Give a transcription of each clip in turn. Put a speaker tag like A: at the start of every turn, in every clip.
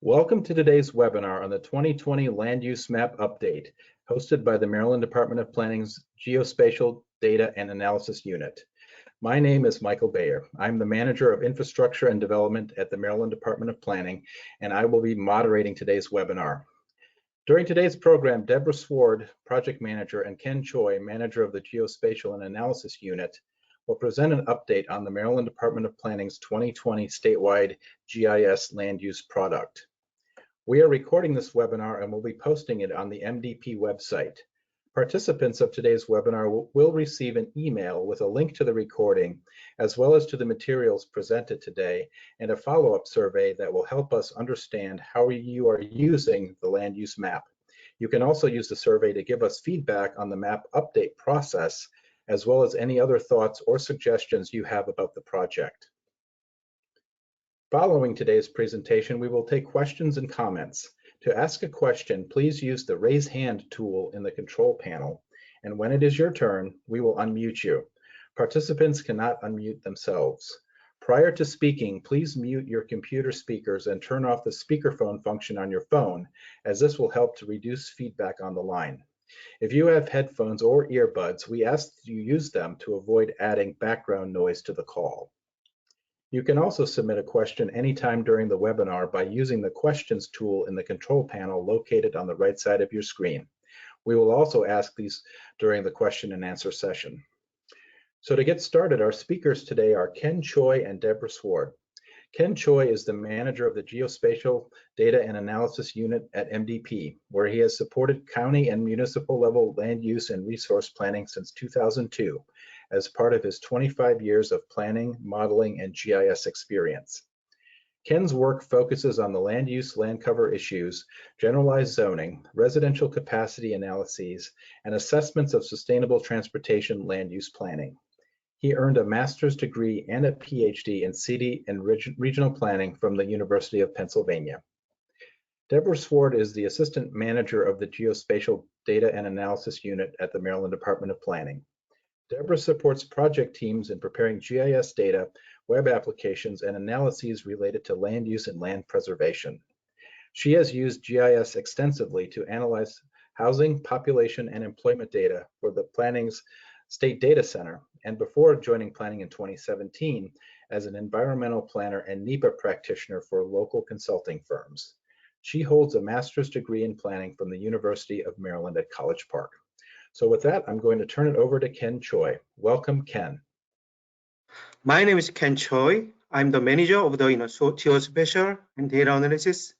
A: Welcome to today's webinar on the 2020 Land Use Map Update, hosted by the Maryland Department of Planning's Geospatial Data and Analysis Unit. My name is Michael Bayer. I'm the Manager of Infrastructure and Development at the Maryland Department of Planning, and I will be moderating today's webinar. During today's program, Deborah Sward, Project Manager, and Ken Choi, Manager of the Geospatial and Analysis Unit, will present an update on the Maryland Department of Planning's 2020 statewide GIS land use product. We are recording this webinar and will be posting it on the MDP website. Participants of today's webinar will receive an email with a link to the recording, as well as to the materials presented today, and a follow-up survey that will help us understand how you are using the land use map. You can also use the survey to give us feedback on the map update process, as well as any other thoughts or suggestions you have about the project. Following today's presentation, we will take questions and comments. To ask a question, please use the raise hand tool in the control panel, and when it is your turn, we will unmute you. Participants cannot unmute themselves. Prior to speaking, please mute your computer speakers and turn off the speakerphone function on your phone, as this will help to reduce feedback on the line. If you have headphones or earbuds, we ask that you use them to avoid adding background noise to the call. You can also submit a question anytime during the webinar by using the questions tool in the control panel located on the right side of your screen. We will also ask these during the question and answer session. So to get started, our speakers today are Ken Choi and Deborah Sward. Ken Choi is the manager of the Geospatial Data and Analysis Unit at MDP, where he has supported county and municipal level land use and resource planning since 2002 as part of his 25 years of planning, modeling, and GIS experience. Ken's work focuses on the land use land cover issues, generalized zoning, residential capacity analyses, and assessments of sustainable transportation land use planning. He earned a master's degree and a PhD in city and regional planning from the University of Pennsylvania. Deborah Sward is the assistant manager of the Geospatial Data and Analysis Unit at the Maryland Department of Planning. Deborah supports project teams in preparing GIS data, web applications, and analyses related to land use and land preservation. She has used GIS extensively to analyze housing, population, and employment data for the Planning's State Data Center, and before joining planning in 2017 as an environmental planner and NEPA practitioner for local consulting firms. She holds a master's degree in planning from the University of Maryland at College Park. So with that, I'm going to turn it over to Ken Choi. Welcome, Ken.
B: My name is Ken Choi. I'm the manager of the Geospatial and Data Analysis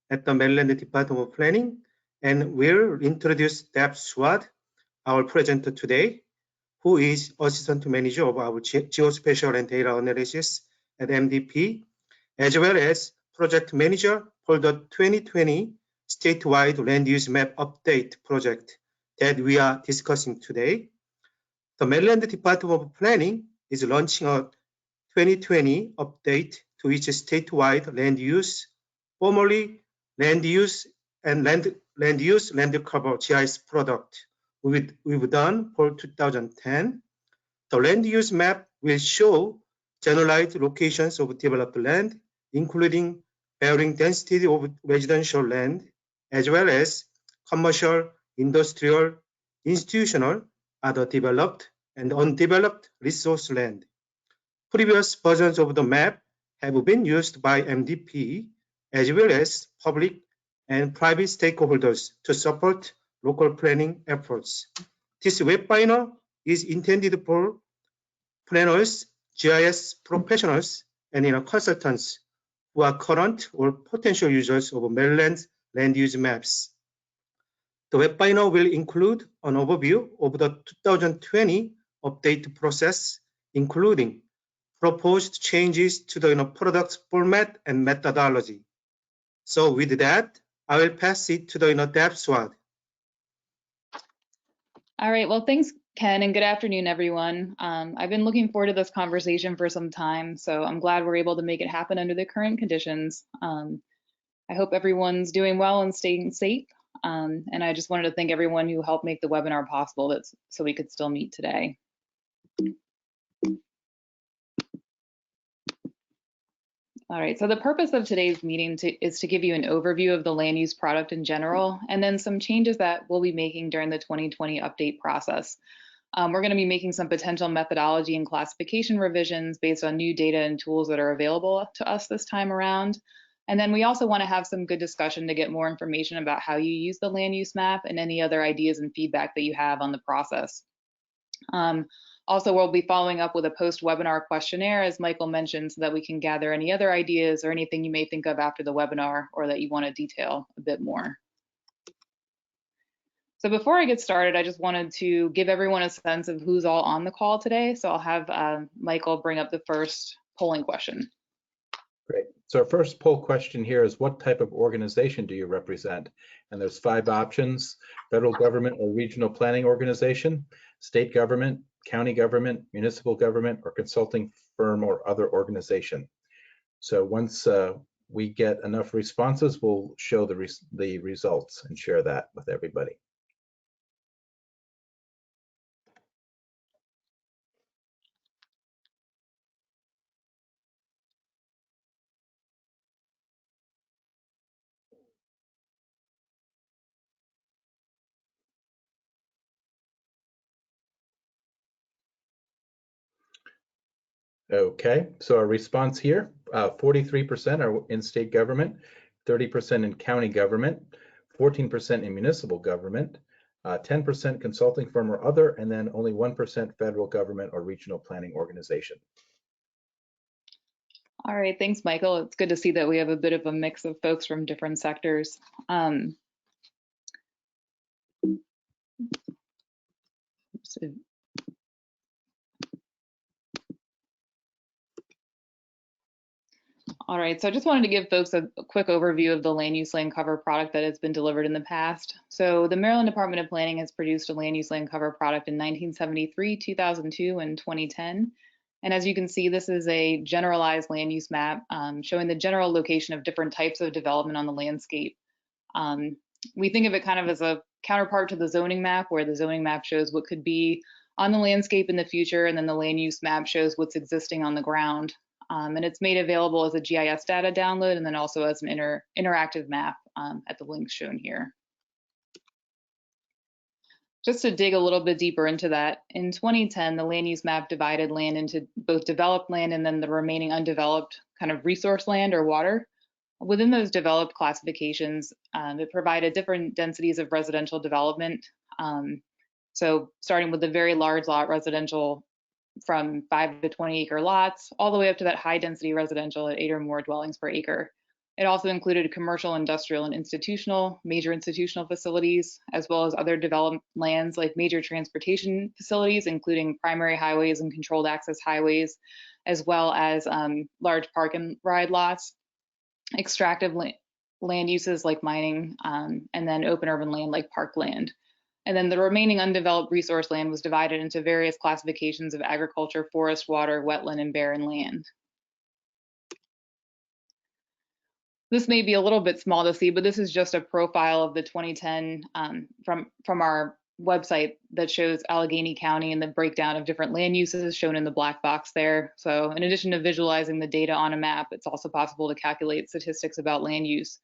B: at the Maryland Department of Planning, and we'll introduce Deborah Sward, our presenter today, who is Assistant Manager of our Geospatial and Data Analysis at MDP, as well as Project Manager for the 2020 Statewide Land Use Map Update project that we are discussing today. The Maryland Department of Planning is launching a 2020 update to its statewide land use, formerly land use land cover GIS product we've done for 2010. The land use map will show generalized locations of developed land, including varying density of residential land, as well as commercial, industrial, institutional, other developed and undeveloped resource land. Previous versions of the map have been used by MDP as well as public and private stakeholders to support local planning efforts. This webinar is intended for planners, GIS professionals, and consultants who are current or potential users of Maryland's land use maps. The webinar will include an overview of the 2020 update process, including proposed changes to the product format and methodology. So with that, I will pass it to the Deborah Sward.
C: All right, well, thanks, Ken, and good afternoon, everyone. I've been looking forward to this conversation for some time, so I'm glad we're able to make it happen under the current conditions. I hope everyone's doing well and staying safe. And I just wanted to thank everyone who helped make the webinar possible so we could still meet today. All right, so the purpose of today's meeting is to give you an overview of the land use product in general, and then some changes that we'll be making during the 2020 update process. We're going to be making some potential methodology and classification revisions based on new data and tools that are available to us this time around. And then we also want to have some good discussion to get more information about how you use the land use map and any other ideas and feedback that you have on the process. Also, we'll be following up with a post-webinar questionnaire, as Michael mentioned, so that we can gather any other ideas or anything you may think of after the webinar or that you want to detail a bit more. So before I get started, I just wanted to give everyone a sense of who's all on the call today. So I'll have Michael bring up the first polling question.
A: Great. So our first poll question here is, what type of organization do you represent? And there's 5 options: federal government or regional planning organization, state government, county government, municipal government, or consulting firm or other organization. So once we get enough responses, we'll show the results and share that with everybody. Okay, so our response here, 43% are in state government, 30% in county government, 14% in municipal government, 10% consulting firm or other, and then only 1% federal government or regional planning organization.
C: All right, thanks, Michael. It's good to see that we have a bit of a mix of folks from different sectors. All right, so I just wanted to give folks a quick overview of the land use land cover product that has been delivered in the past. So the Maryland Department of Planning has produced a land use land cover product in 1973, 2002, and 2010. And as you can see, this is a generalized land use map showing the general location of different types of development on the landscape. We think of it kind of as a counterpart to the zoning map, where the zoning map shows what could be on the landscape in the future, and then the land use map shows what's existing on the ground. And it's made available as a GIS data download and then also as an interactive map at the links shown here. Just to dig a little bit deeper into that, in 2010, the land use map divided land into both developed land and then the remaining undeveloped kind of resource land or water. Within those developed classifications, it provided different densities of residential development. So starting with the very large lot residential from 5 to 20 acre lots, all the way up to that high density residential at 8 or more dwellings per acre. It also included commercial, industrial, and major institutional facilities, as well as other developed lands like major transportation facilities, including primary highways and controlled access highways, as well as large park and ride lots, extractive land uses like mining, and then open urban land like parkland. And then the remaining undeveloped resource land was divided into various classifications of agriculture, forest, water, wetland, and barren land. This may be a little bit small to see, but this is just a profile of the 2010 from our website that shows Allegheny County and the breakdown of different land uses shown in the black box there. So in addition to visualizing the data on a map, it's also possible to calculate statistics about land use.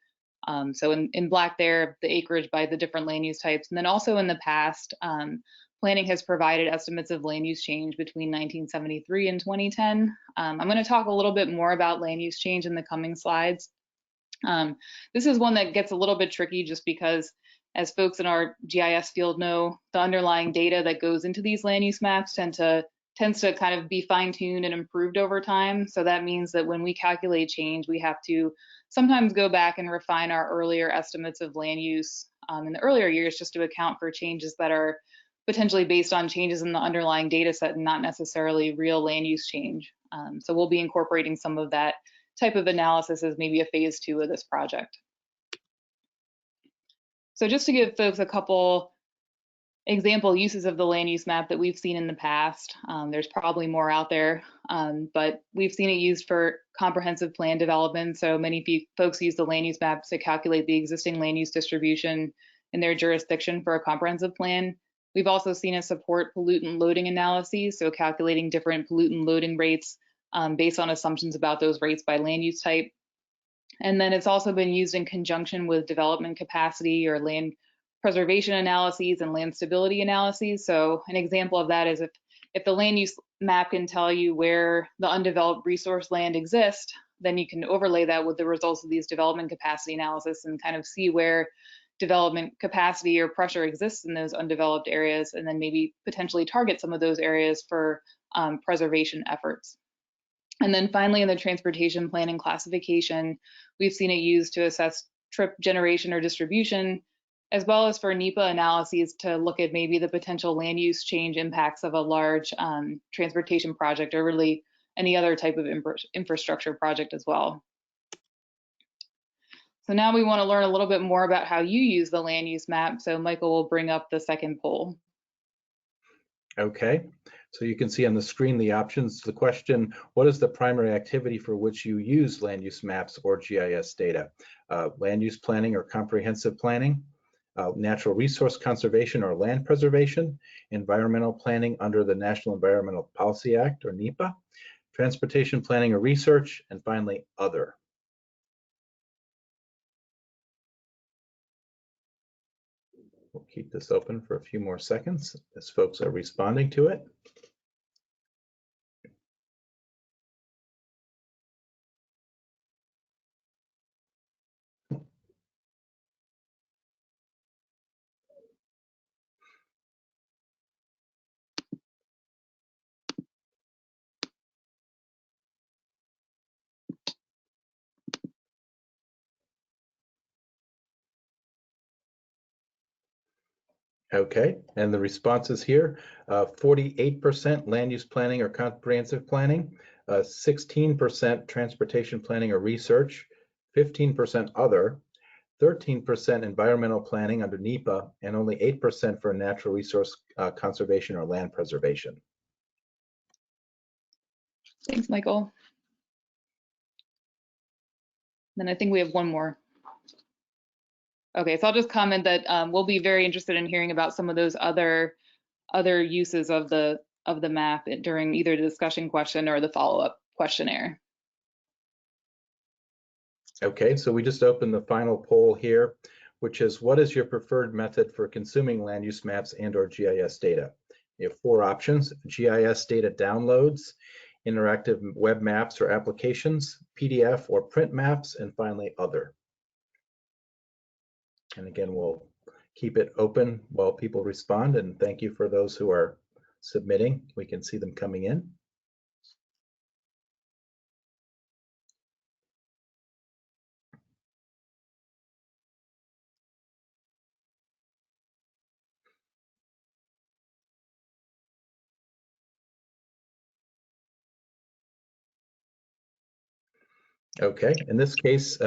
C: So in black there, the acreage by the different land use types. And then also in the past, planning has provided estimates of land use change between 1973 and 2010. I'm going to talk a little bit more about land use change in the coming slides. This is one that gets a little bit tricky just because, as folks in our GIS field know, the underlying data that goes into these land use maps tends to kind of be fine-tuned and improved over time. So that means that when we calculate change, we have to sometimes go back and refine our earlier estimates of land use in the earlier years just to account for changes that are potentially based on changes in the underlying data set and not necessarily real land use change. So we'll be incorporating some of that type of analysis as maybe a phase 2 of this project. So just to give folks a couple example uses of the land use map that we've seen in the past, there's probably more out there, but we've seen it used for comprehensive plan development. So many folks use the land use maps to calculate the existing land use distribution in their jurisdiction for a comprehensive plan. We've also seen it support pollutant loading analyses, so calculating different pollutant loading rates based on assumptions about those rates by land use type. And then it's also been used in conjunction with development capacity or land preservation analyses and land stability analyses. So an example of that is if the land use map can tell you where the undeveloped resource land exists, then you can overlay that with the results of these development capacity analysis and kind of see where development capacity or pressure exists in those undeveloped areas, and then maybe potentially target some of those areas for preservation efforts. And then finally, in the transportation planning classification, we've seen it used to assess trip generation or distribution, as well as for NEPA analyses to look at maybe the potential land use change impacts of a large transportation project, or really any other type of infrastructure project as well. So now we want to learn a little bit more about how you use the land use map. So Michael will bring up the second poll.
A: Okay, so you can see on the screen the options. The question, what is the primary activity for which you use land use maps or GIS data? Land use planning or comprehensive planning, natural resource conservation or land preservation, environmental planning under the National Environmental Policy Act or NEPA, transportation planning or research, and finally, other. We'll keep this open for a few more seconds as folks are responding to it. Okay, and the responses here, 48% land use planning or comprehensive planning, 16% transportation planning or research, 15% other, 13% environmental planning under NEPA, and only 8% for natural resource conservation or land preservation.
C: Thanks, Michael. Then I think we have one more. Okay, so I'll just comment that we'll be very interested in hearing about some of those other uses of the map during either the discussion question or the follow-up questionnaire.
A: Okay, so we just opened the final poll here, which is, what is your preferred method for consuming land use maps and or GIS data? You have 4 options: GIS data downloads, interactive web maps or applications, PDF or print maps, and finally other. And again, we'll keep it open while people respond, and thank you for those who are submitting. We can see them coming in. Okay, in this case,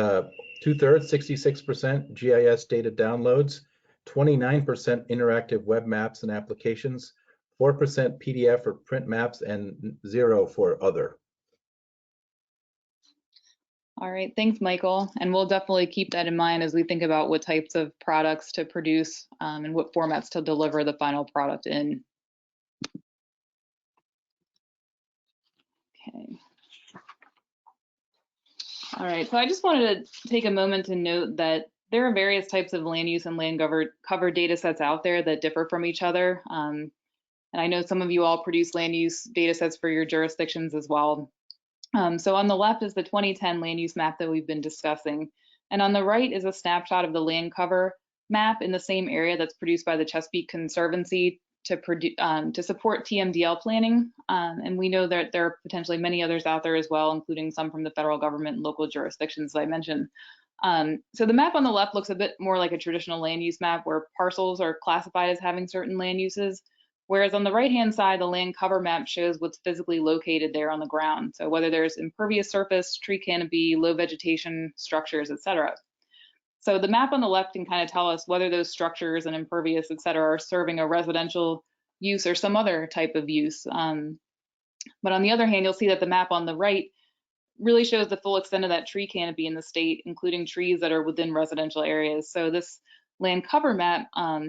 A: 2/3, 66% GIS data downloads, 29% interactive web maps and applications, 4% PDF or print maps, and 0 for other.
C: All right, thanks, Michael. And we'll definitely keep that in mind as we think about what types of products to produce and what formats to deliver the final product in. Okay. All right, so I just wanted to take a moment to note that there are various types of land use and land cover data sets out there that differ from each other. And I know some of you all produce land use data sets for your jurisdictions as well. So on the left is the 2010 land use map that we've been discussing. And on the right is a snapshot of the land cover map in the same area that's produced by the Chesapeake Conservancy to support TMDL planning. And we know that there are potentially many others out there as well, including some from the federal government and local jurisdictions that I mentioned. So the map on the left looks a bit more like a traditional land use map where parcels are classified as having certain land uses, whereas on the right-hand side, the land cover map shows what's physically located there on the ground. So whether there's impervious surface, tree canopy, low vegetation, structures, etc. So the map on the left can kind of tell us whether those structures and impervious, et cetera, are serving a residential use or some other type of use. But on the other hand, you'll see that the map on the right really shows the full extent of that tree canopy in the state, including trees that are within residential areas. So this land cover map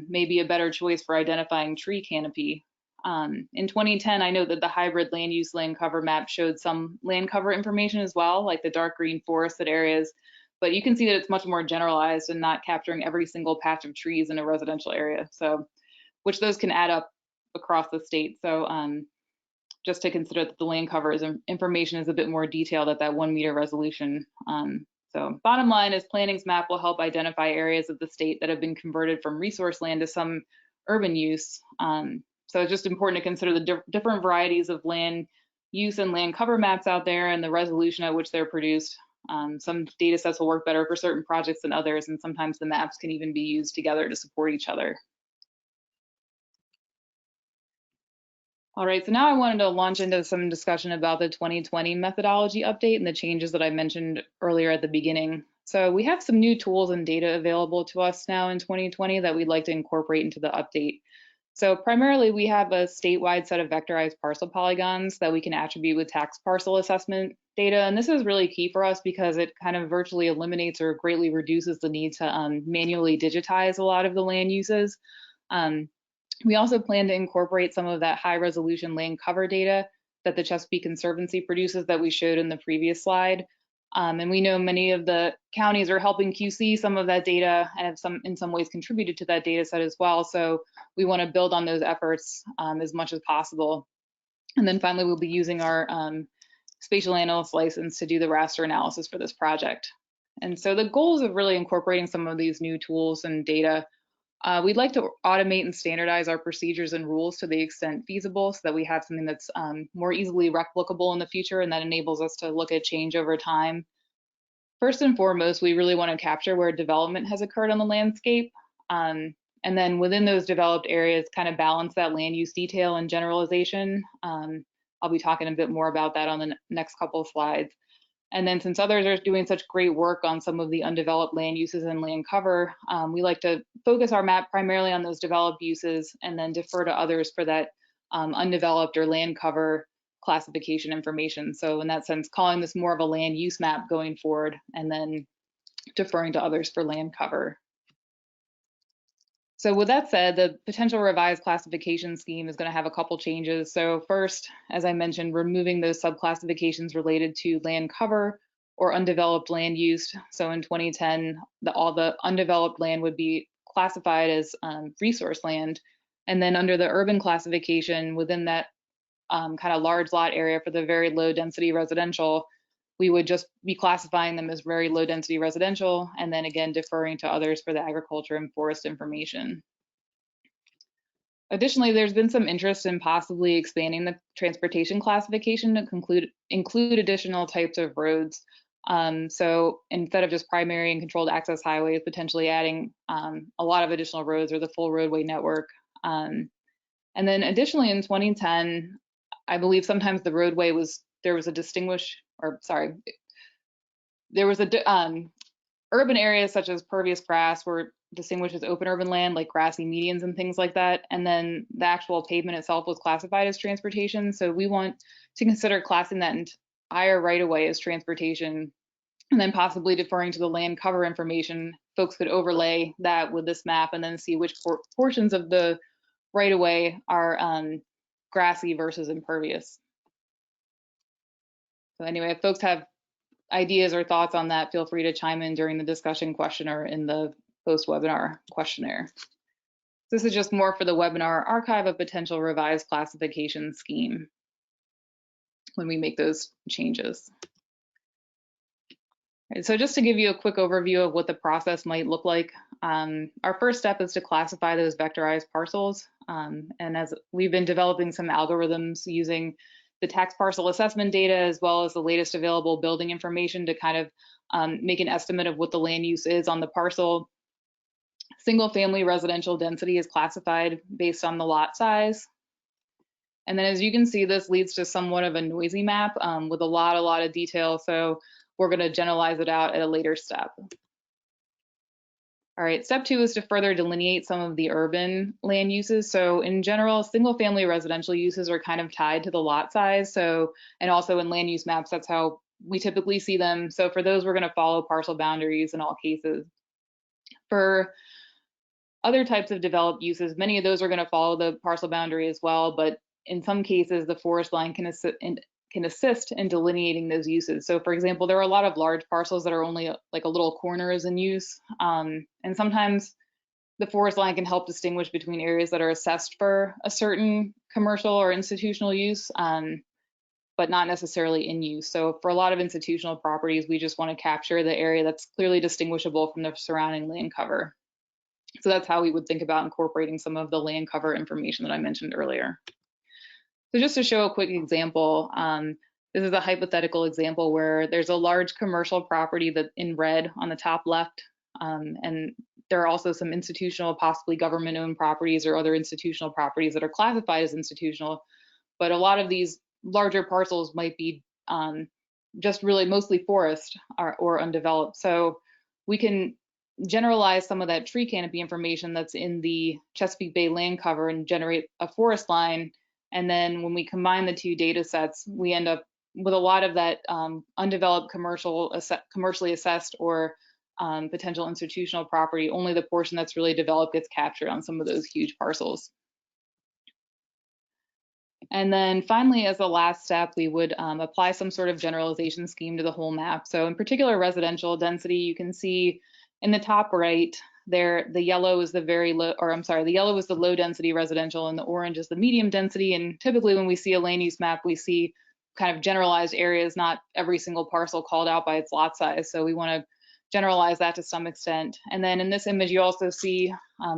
C: may be a better choice for identifying tree canopy. In 2010, I know that the hybrid land use land cover map showed some land cover information as well, like the dark green forested areas, but you can see that it's much more generalized and not capturing every single patch of trees in a residential area. So, which those can add up across the state. So just to consider that the land cover information is a bit more detailed at that 1 meter resolution. So bottom line is planning's map will help identify areas of the state that have been converted from resource land to some urban use. So it's just important to consider the different varieties of land use and land cover maps out there and the resolution at which they're produced. Some data sets will work better for certain projects than others, and sometimes the maps can even be used together to support each other. All right, so now I wanted to launch into some discussion about the 2020 methodology update and the changes that I mentioned earlier at the beginning. So we have some new tools and data available to us now in 2020 that we'd like to incorporate into the update. So primarily we have a statewide set of vectorized parcel polygons that we can attribute with tax parcel assessment data. And this is really key for us because it kind of virtually eliminates or greatly reduces the need to manually digitize a lot of the land uses. We also plan to incorporate some of that high resolution land cover data that the Chesapeake Conservancy produces that we showed in the previous slide. And we know many of the counties are helping QC some of that data and have in some ways contributed to that data set as well. So we want to build on those efforts as much as possible. And then finally, we'll be using our spatial analyst license to do the raster analysis for this project. And so the goals of really incorporating some of these new tools and data, we'd like to automate and standardize our procedures and rules to the extent feasible so that we have something that's more easily replicable in the future and that enables us to look at change over time. First and foremost, we really want to capture where development has occurred on the landscape. And then within those developed areas, kind of balance that land use detail and generalization. I'll be talking a bit more about that on the next couple of slides. And then since others are doing such great work on some of the undeveloped land uses and land cover, we like to focus our map primarily on those developed uses and then defer to others for that undeveloped or land cover classification information. So in that sense, calling this more of a land use map going forward and then deferring to others for land cover. So with that said, the potential revised classification scheme is going to have a couple changes. So first, as I mentioned, removing those subclassifications related to land cover or undeveloped land use. So in 2010, all the undeveloped land would be classified as resource land. And then under the urban classification within that kind of large lot area for the very low density residential, we would just be classifying them as very low density residential and then again deferring to others for the agriculture and forest information. Additionally, there's been some interest in possibly expanding the transportation classification to include additional types of roads. So instead of just primary and controlled access highways, potentially adding a lot of additional roads or the full roadway network. And then additionally in 2010, I believe sometimes the roadway there was urban areas such as pervious grass were distinguished as open urban land, like grassy medians and things like that. And then the actual pavement itself was classified as transportation. So we want to consider classing that entire right of way as transportation and then possibly deferring to the land cover information. Folks could overlay that with this map and then see which portions of the right of way are grassy versus impervious. So anyway, if folks have ideas or thoughts on that, feel free to chime in during the discussion question or in the post-webinar questionnaire. This is just more for the webinar archive, a potential revised classification scheme when we make those changes. Right, so just to give you a quick overview of what the process might look like, our first step is to classify those vectorized parcels. And as we've been developing some algorithms using the tax parcel assessment data as well as the latest available building information to kind of make an estimate of what the land use is on the parcel. Single family residential density is classified based on the lot size. And then as you can see, this leads to somewhat of a noisy map with a lot of detail. So we're going to generalize it out at a later step. All right, step 2 is to further delineate some of the urban land uses. So in general, single family residential uses are kind of tied to the lot size. So, and also in land use maps, that's how we typically see them. So for those, we're going to follow parcel boundaries in all cases. For other types of developed uses, many of those are going to follow the parcel boundary as well, but in some cases, the forest line can assist in delineating those uses. So for example, there are a lot of large parcels that are only like a little corner is in use. And sometimes the forest line can help distinguish between areas that are assessed for a certain commercial or institutional use, but not necessarily in use. So for a lot of institutional properties, we just want to capture the area that's clearly distinguishable from the surrounding land cover. So that's how we would think about incorporating some of the land cover information that I mentioned earlier. So just to show a quick example, this is a hypothetical example where there's a large commercial property that in red on the top left, and there are also some institutional, possibly government-owned properties or other institutional properties that are classified as institutional, but a lot of these larger parcels might be just really mostly forest or undeveloped. So we can generalize some of that tree canopy information that's in the Chesapeake Bay land cover and generate a forest line. And then when we combine the two data sets, we end up with a lot of that undeveloped commercially assessed or potential institutional property. Only the portion that's really developed gets captured on some of those huge parcels. And then finally, as the last step, we would apply some sort of generalization scheme to the whole map. So in particular, residential density, you can see in the top right there, the yellow is the the yellow is the low density residential and the orange is the medium density. And typically when we see a land use map, we see kind of generalized areas, not every single parcel called out by its lot size. So we want to generalize that to some extent. And then in this image, you also see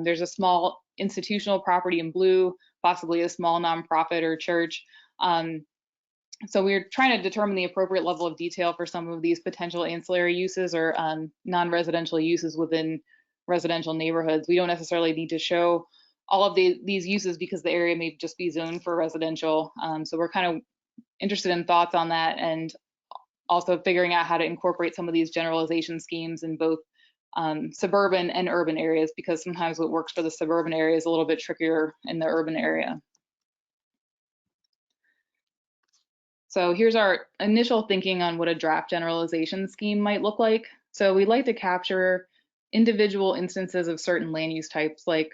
C: there's a small institutional property in blue, possibly a small nonprofit or church. So we're trying to determine the appropriate level of detail for some of these potential ancillary uses or non-residential uses within residential neighborhoods. We don't necessarily need to show all of these uses because the area may just be zoned for residential. So we're kind of interested in thoughts on that and also figuring out how to incorporate some of these generalization schemes in both suburban and urban areas, because sometimes what works for the suburban area is a little bit trickier in the urban area. So here's our initial thinking on what a draft generalization scheme might look like. So we'd like to capture individual instances of certain land use types, like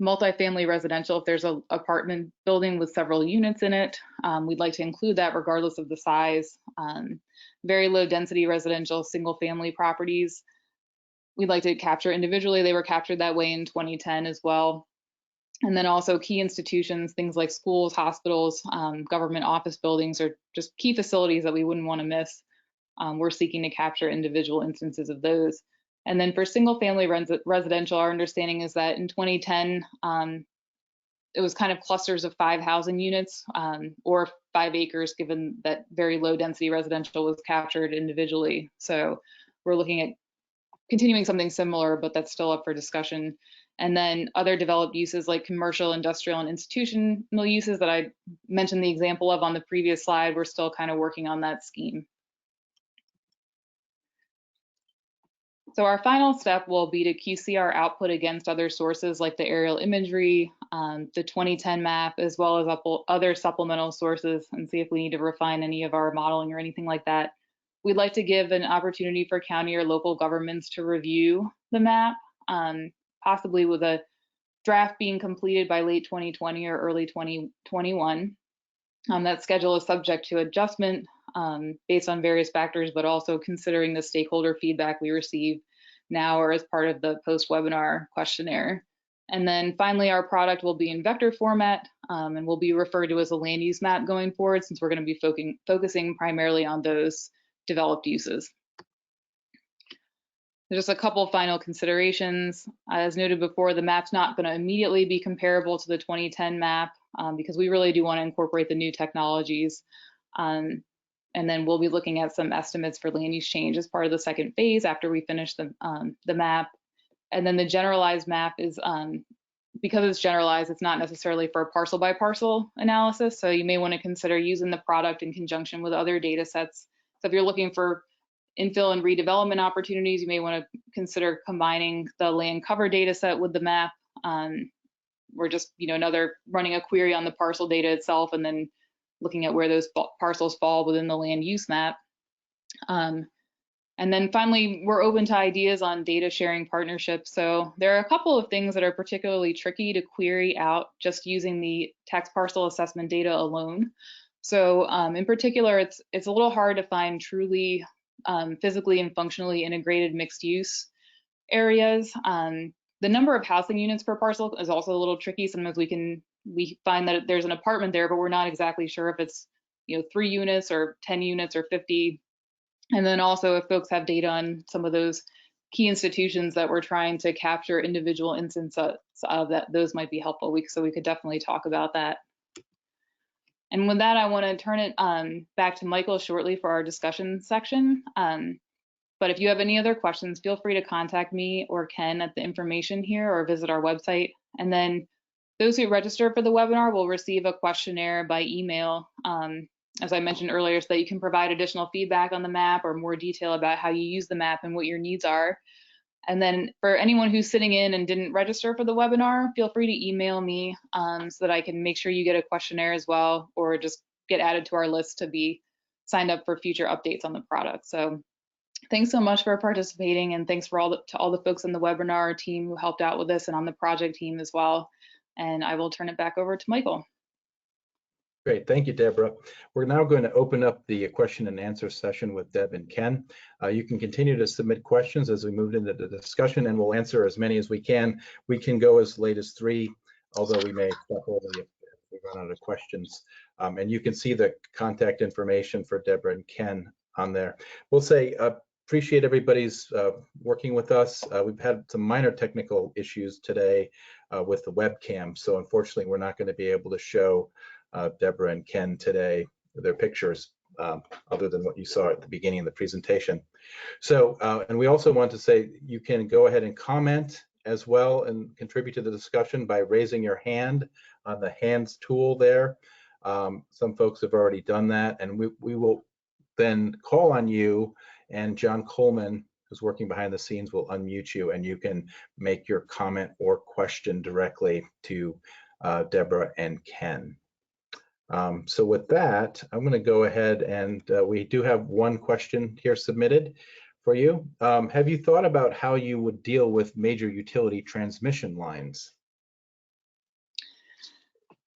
C: multifamily residential. If there's an apartment building with several units in it, we'd like to include that regardless of the size. Very low density residential single family properties, we'd like to capture individually. They were captured that way in 2010 as well. And then also key institutions, things like schools, hospitals, government office buildings, or just key facilities that we wouldn't want to miss. We're seeking to capture individual instances of those. And then for single family residential, our understanding is that in 2010, it was kind of clusters of 5 housing units or 5 acres, given that very low density residential was captured individually. So we're looking at continuing something similar, but that's still up for discussion. And then other developed uses like commercial, industrial, and institutional uses that I mentioned the example of on the previous slide, we're still kind of working on that scheme. So our final step will be to QC our output against other sources like the aerial imagery, the 2010 map, as well as other supplemental sources, and see if we need to refine any of our modeling or anything like that. We'd like to give an opportunity for county or local governments to review the map, possibly with a draft being completed by late 2020 or early 2021. That schedule is subject to adjustment based on various factors, but also considering the stakeholder feedback we receive now or as part of the post-webinar questionnaire. And then finally, our product will be in vector format and will be referred to as a land use map going forward, since we're going to be focusing primarily on those developed uses. Just a couple final considerations. As noted before, the map's not going to immediately be comparable to the 2010 map because we really do want to incorporate the new technologies. And then we'll be looking at some estimates for land use change as part of the second phase after we finish the map. And then the generalized map is, because it's generalized, it's not necessarily for a parcel by parcel analysis. So you may want to consider using the product in conjunction with other data sets. So if you're looking for infill and redevelopment opportunities, you may want to consider combining the land cover data set with the map. Or just, running a query on the parcel data itself and then looking at where those parcels fall within the land use map. And And then finally, we're open to ideas on data sharing partnerships. So there are a couple of things that are particularly tricky to query out just using the tax parcel assessment data alone. So in particular, it's a little hard to find truly physically and functionally integrated mixed use areas. The number of housing units per parcel is also a little tricky. Sometimes we find that there's an apartment there, but we're not exactly sure if it's 3 units or 10 units or 50. And then also if folks have data on some of those key institutions that we're trying to capture individual instances of, that those might be helpful. So we could definitely talk about that. And with that, I want to turn it back to Michael shortly for our discussion section. But if you have any other questions, feel free to contact me or Ken at the information here or visit our website. And then those who register for the webinar will receive a questionnaire by email, as I mentioned earlier, so that you can provide additional feedback on the map or more detail about how you use the map and what your needs are. And then for anyone who's sitting in and didn't register for the webinar, feel free to email me so that I can make sure you get a questionnaire as well, or just get added to our list to be signed up for future updates on the product. So thanks so much for participating, and thanks to all the folks in the webinar team who helped out with this and on the project team as well. And I will turn it back over to Michael.
A: Great, thank you, Deborah. We're now going to open up the question and answer session with Deb and Ken. You can continue to submit questions as we move into the discussion, and we'll answer as many as we can. We can go as late as 3, although we may stop early if we run out of questions. And you can see the contact information for Deborah and Ken on there. We'll say appreciate everybody's working with us. We've had some minor technical issues today with the webcam, so unfortunately we're not going to be able to show Deborah and Ken today, their pictures, other than what you saw at the beginning of the presentation. So, and we also want to say you can go ahead and comment as well and contribute to the discussion by raising your hand on the hands tool there. Some folks have already done that, and we will then call on you, and John Coleman, who's working behind the scenes, will unmute you, and you can make your comment or question directly to Deborah and Ken. So with that, I'm going to go ahead, and we do have one question here submitted for you. Have you thought about how you would deal with major utility transmission lines?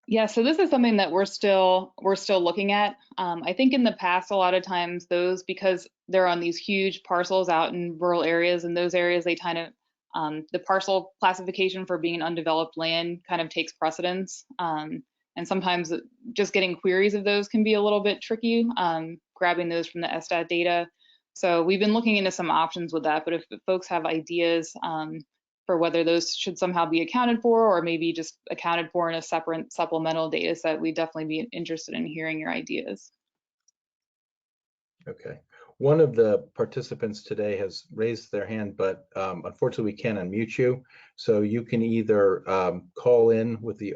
C: Yeah, so this is something that we're still looking at. I think in the past, a lot of times those, because they're on these huge parcels out in rural areas, and those areas, they kind of the parcel classification for being undeveloped land kind of takes precedence. And sometimes just getting queries of those can be a little bit tricky, grabbing those from the SDAT data. So we've been looking into some options with that, but if folks have ideas for whether those should somehow be accounted for, or maybe just accounted for in a separate supplemental data set, we'd definitely be interested in hearing your ideas.
A: Okay. One of the participants today has raised their hand, but unfortunately we can't unmute you. So you can either call in with the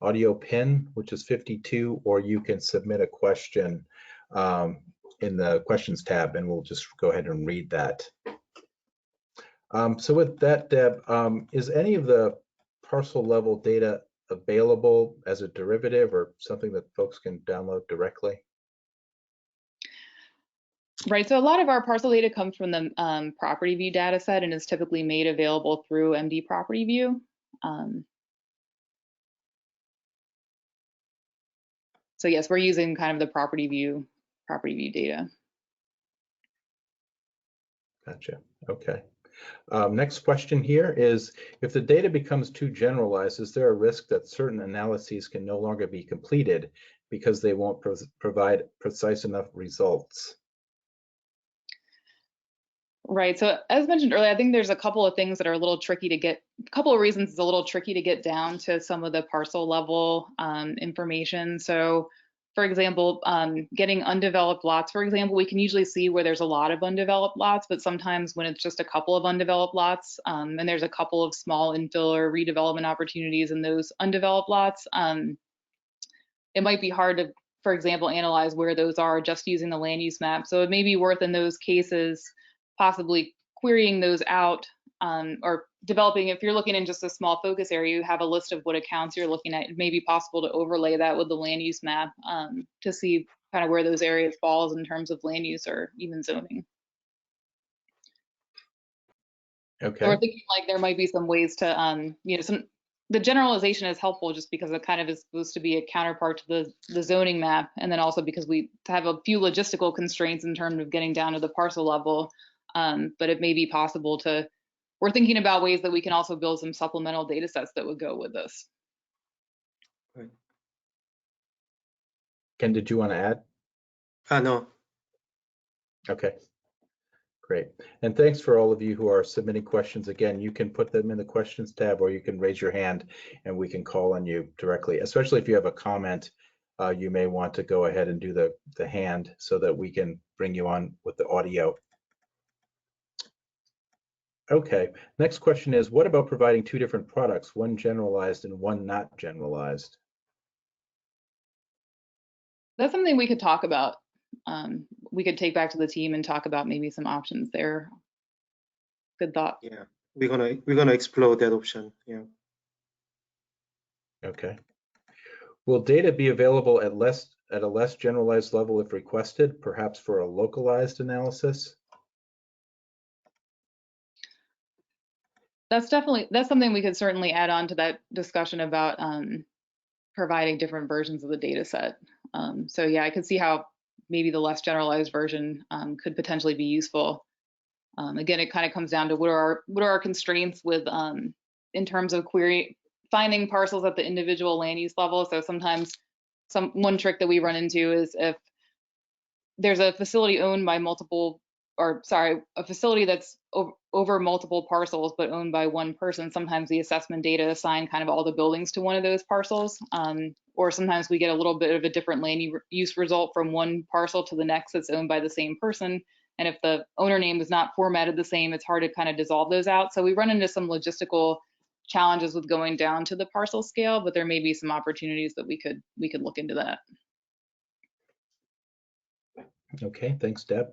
A: audio pin, which is 52, or you can submit a question in the questions tab, and we'll just go ahead and read that. So with that, Deb, is any of the parcel level data available as a derivative or something that folks can download directly?
C: Right, so a lot of our parcel data comes from the property view data set and is typically made available through MD Property View. So yes, we're using kind of the property view data.
A: Gotcha. Okay. Next question here is, if the data becomes too generalized, is there a risk that certain analyses can no longer be completed because they won't provide precise enough results?
C: Right, so as mentioned earlier, I think there's a couple of things that are a little tricky to get, a couple of reasons it's a little tricky to get down to some of the parcel level information. So for example, getting undeveloped lots, for example, we can usually see where there's a lot of undeveloped lots, but sometimes when it's just a couple of undeveloped lots, and there's a couple of small infill or redevelopment opportunities in those undeveloped lots, it might be hard to, for example, analyze where those are just using the land use map. So it may be worth in those cases possibly querying those out, or developing, if you're looking in just a small focus area, you have a list of what accounts you're looking at. It may be possible to overlay that with the land use map to see kind of where those areas falls in terms of land use or even zoning.
A: Okay.
C: So we're thinking like there might be some ways to, you know, the generalization is helpful just because it kind of is supposed to be a counterpart to the zoning map, and then also because we have a few logistical constraints in terms of getting down to the parcel level. But it may be possible to, we're thinking about ways that we can also build some supplemental data sets that would go with this.
B: Right.
A: Ken, did you want to add?
B: No.
A: Okay. Great. And thanks for all of you who are submitting questions. Again, you can put them in the questions tab, or you can raise your hand and we can call on you directly, especially if you have a comment. You may want to go ahead and do the hand so that we can bring you on with the audio. Okay, next question is, what about providing two different products, one generalized and one not generalized?
C: That's something we could talk about. We could take back to the team and talk about maybe some options there. Good thought.
B: Yeah, we're gonna explore that option. Yeah.
A: Okay. Will data be available at a less generalized level if requested, perhaps for a localized analysis?
C: That's something we could certainly add on to that discussion about providing different versions of the data set. So yeah, I could see how maybe the less generalized version could potentially be useful. Again, it kind of comes down to what are our constraints with in terms of finding parcels at the individual land use level. So sometimes one trick that we run into is if there's a facility owned by a facility that's over multiple parcels but owned by one person, sometimes the assessment data assign kind of all the buildings to one of those parcels. Or sometimes we get a little bit of a different land use result from one parcel to the next that's owned by the same person. And if the owner name is not formatted the same, it's hard to kind of dissolve those out. So we run into some logistical challenges with going down to the parcel scale, but there may be some opportunities that we could look into that.
A: Okay, thanks, Deb.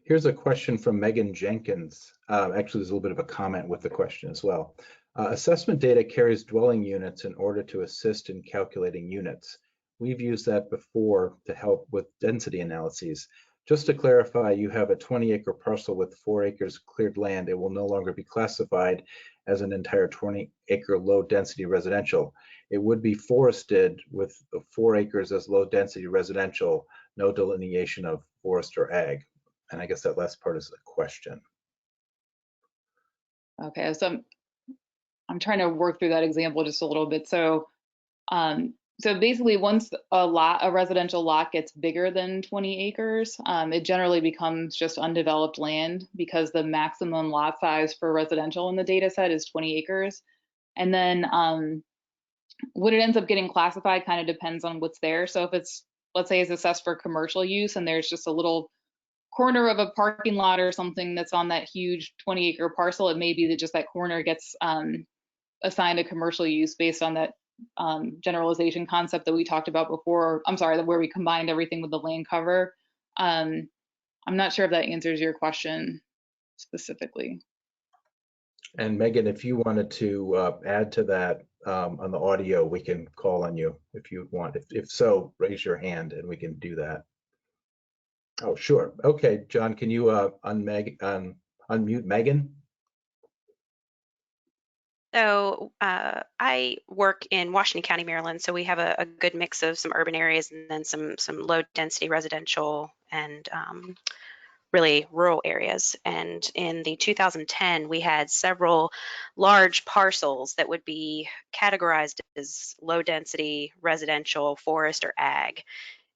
A: Here's a question from Megan Jenkins. Actually, there's a little bit of a comment with the question as well. Assessment data carries dwelling units in order to assist in calculating units. We've used that before to help with density analyses. Just to clarify, you have a 20-acre parcel with 4 acres cleared land. It will no longer be classified as an entire 20-acre low-density residential. It would be forested with 4 acres as low-density residential, no delineation of forest or ag. And I guess that last part is a question.
C: Okay, so I'm trying to work through that example just a little bit. So, so basically, once a residential lot gets bigger than 20 acres, it generally becomes just undeveloped land because the maximum lot size for residential in the data set is 20 acres. And then what it ends up getting classified kind of depends on what's there. So if it's, let's say, it's assessed for commercial use and there's just a little corner of a parking lot or something that's on that huge 20-acre parcel, it may be that just that corner gets assigned a commercial use based on that generalization concept that we talked about before. I'm sorry, where we combined everything with the land cover. I'm not sure if that answers your question specifically.
A: And Megan, if you wanted to add to that on the audio, we can call on you if you want. If so, raise your hand and we can do that. Oh, sure. Okay, John, can you unmute Megan?
D: So I work in Washington County, Maryland. So we have a good mix of some urban areas and then some low density residential and really rural areas. And in the 2010, we had several large parcels that would be categorized as low density residential, forest, or ag.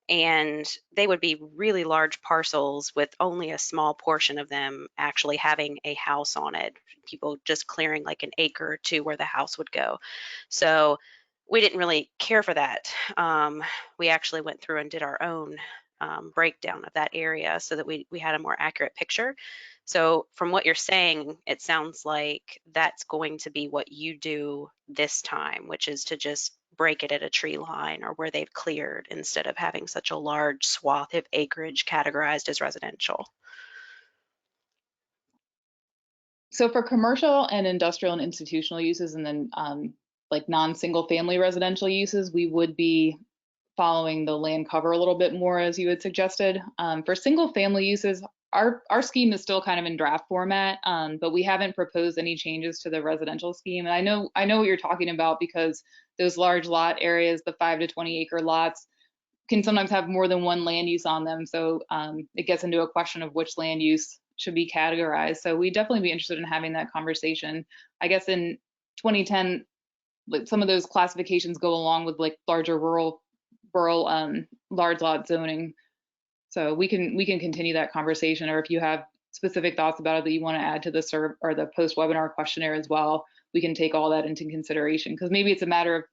D: And they would be really large parcels with only a small portion of them actually having a house on it. People just clearing like an acre or two where the house would go. So we didn't really care for that. We actually went through and did our own breakdown of that area so that we had a more accurate picture. So from what you're saying, it sounds like that's going to be what you do this time, which is to just break it at a tree line or where they've cleared instead of having such a large swath of acreage categorized as residential.
C: So for commercial and industrial and institutional uses, and then like non-single family residential uses, we would be following the land cover a little bit more as you had suggested. For single family uses, our scheme is still kind of in draft format, but we haven't proposed any changes to the residential scheme. And I know what you're talking about, because those large lot areas, the 5 to 20 acre lots, can sometimes have more than one land use on them. So it gets into a question of which land use should be categorized. So we'd definitely be interested in having that conversation. I guess in 2010, like, some of those classifications go along with like larger rural large lot zoning. So we can continue that conversation, or if you have specific thoughts about it that you want to add to the serve or the post webinar questionnaire as well, we can take all that into consideration, because maybe it's a matter of,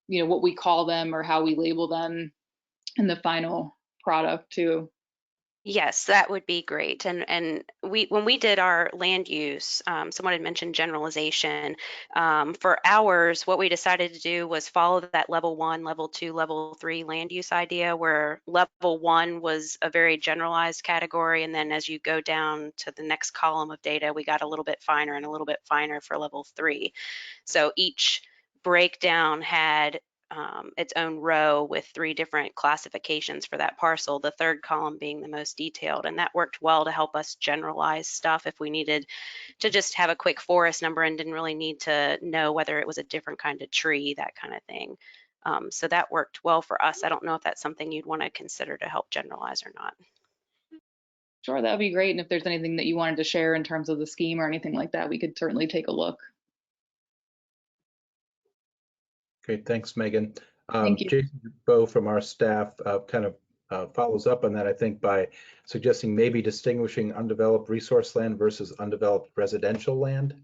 C: you know, what we call them or how we label them in the final product too.
D: Yes, that would be great. And when we did our land use, someone had mentioned generalization. For ours, what we decided to do was follow that level 1, level 2, level 3 land use idea, where level 1 was a very generalized category, and then as you go down to the next column of data, we got a little bit finer and a little bit finer for level 3. So each breakdown had its own row with 3 different classifications for that parcel, the third column being the most detailed. And that worked well to help us generalize stuff if we needed to just have a quick forest number and didn't really need to know whether it was a different kind of tree, that kind of thing. So that worked well for us. I don't know if that's something you'd want to consider to help generalize or not.
C: Sure, that would be great. And if there's anything that you wanted to share in terms of the scheme or anything like that, we could certainly take a look.
A: Great, thanks, Megan.
C: Thank you.
A: Jason Dubow from our staff kind of follows up on that, I think, by suggesting maybe distinguishing undeveloped resource land versus undeveloped residential land.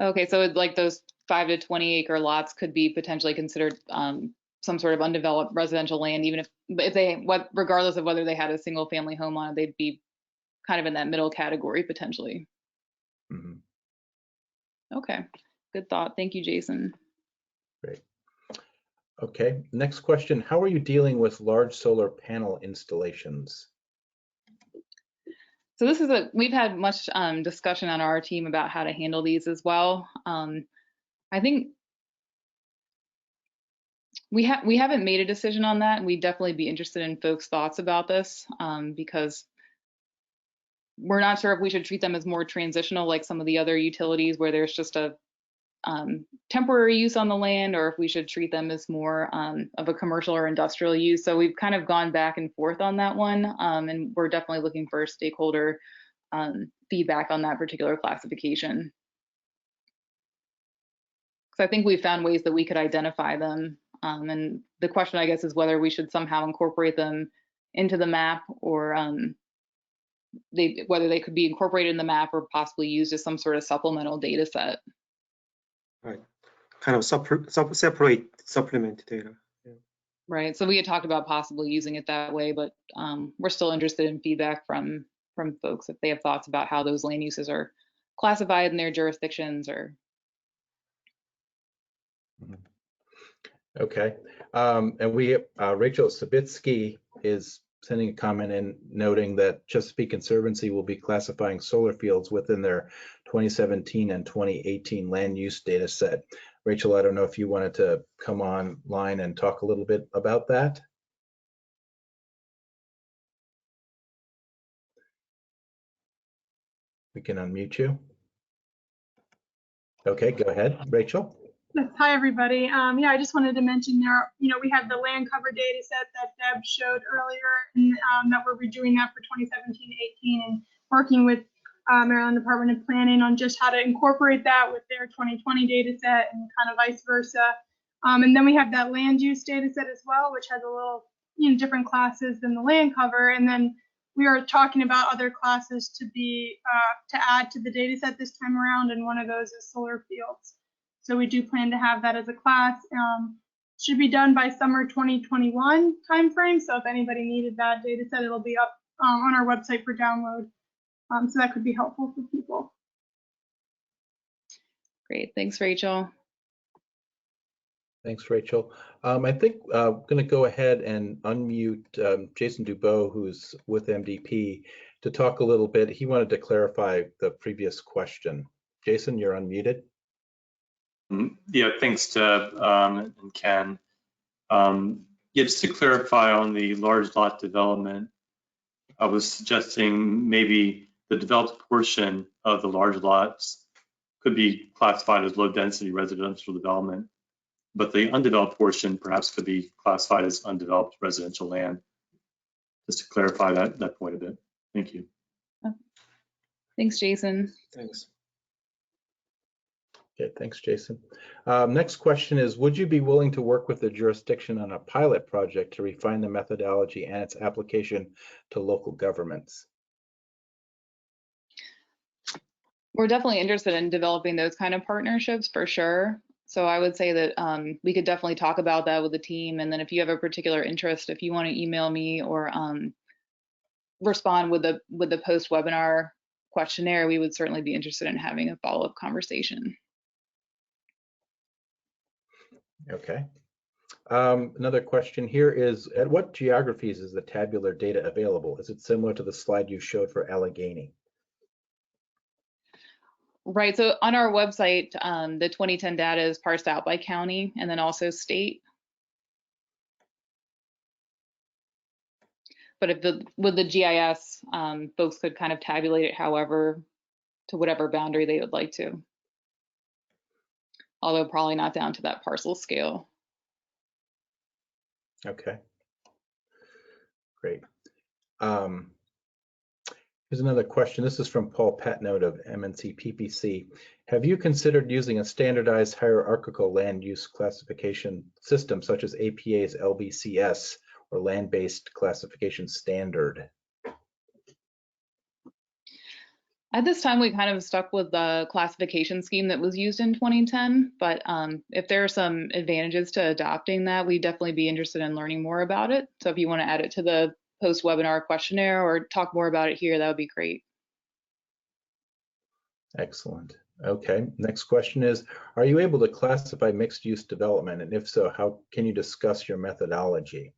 C: Okay, so like those 5 to 20 acre lots could be potentially considered some sort of undeveloped residential land, even if they, regardless of whether they had a single family home on it, they'd be kind of in that middle category potentially.
A: Mm-hmm.
C: Okay, good thought. Thank you, Jason.
A: Great. Okay, next question. How are you dealing with large solar panel installations?
C: So this is we've had much discussion on our team about how to handle these as well. I think we haven't made a decision on that, and we'd definitely be interested in folks' thoughts about this, because we're not sure if we should treat them as more transitional like some of the other utilities where there's just a temporary use on the land, or if we should treat them as more of a commercial or industrial use. So we've kind of gone back and forth on that one, and we're definitely looking for stakeholder feedback on that particular classification. So I think we've found ways that we could identify them, and the question, I guess, is whether we should somehow incorporate them into the map, or whether they could be incorporated in the map or possibly used as some sort of supplemental data set.
B: Right, kind of separate supplement data. Yeah.
C: Right, so we had talked about possibly using it that way, but we're still interested in feedback from folks if they have thoughts about how those land uses are classified in their jurisdictions. Or
A: Okay, and we Rachel Sabitsky is sending a comment in noting that Chesapeake Conservancy will be classifying solar fields within their 2017 and 2018 land use data set. Rachel, I don't know if you wanted to come online and talk a little bit about that. We can unmute you. Okay, go ahead, Rachel.
E: Hi, everybody. Yeah, I just wanted to mention there, we have the land cover data set that Deb showed earlier, and that we're redoing that for 2017-18 and working with Maryland Department of Planning on just how to incorporate that with their 2020 data set and kind of vice versa. And then we have that land use data set as well, which has a little, different classes than the land cover. And then we are talking about other classes to be to add to the data set this time around, and one of those is solar fields. So we do plan to have that as a class. Should be done by summer 2021 timeframe. So if anybody needed that data set, it'll be up on our website for download. So that could be helpful for people.
C: Great, thanks, Rachel.
A: Thanks, Rachel. I think I'm going to go ahead and unmute Jason Dubow, who's with MDP, to talk a little bit. He wanted to clarify the previous question. Jason, you're unmuted.
F: Yeah, thanks, Deb and Ken. Yeah, just to clarify on the large lot development, I was suggesting maybe the developed portion of the large lots could be classified as low density residential development, but the undeveloped portion perhaps could be classified as undeveloped residential land. Just to clarify that point a bit. Thank you.
C: Thanks, Jason.
B: Thanks.
A: Okay, thanks, Jason. Next question is, would you be willing to work with the jurisdiction on a pilot project to refine the methodology and its application to local governments?
C: We're definitely interested in developing those kind of partnerships for sure. So I would say that we could definitely talk about that with the team. And then if you have a particular interest, if you want to email me or respond with the post-webinar questionnaire, we would certainly be interested in having a follow-up conversation.
A: Okay. Another question here is, at what geographies is the tabular data available? Is it similar to the slide you showed for Allegheny?
C: Right, so on our website, the 2010 data is parsed out by county and then also state. But if with the GIS, folks could kind of tabulate it however, to whatever boundary they would like to. Although probably not down to that parcel scale.
A: Okay, great. Here's another question. This is from Paul Patnode of MNC PPC. Have you considered using a standardized hierarchical land use classification system such as APA's LBCS or land-based classification standard?
C: At this time, we kind of stuck with the classification scheme that was used in 2010, but if there are some advantages to adopting that, we'd definitely be interested in learning more about it. So if you want to add it to the post-webinar questionnaire or talk more about it here, that would be great.
A: Excellent. Okay, next question is, are you able to classify mixed-use development? And if so, how can you discuss your methodology?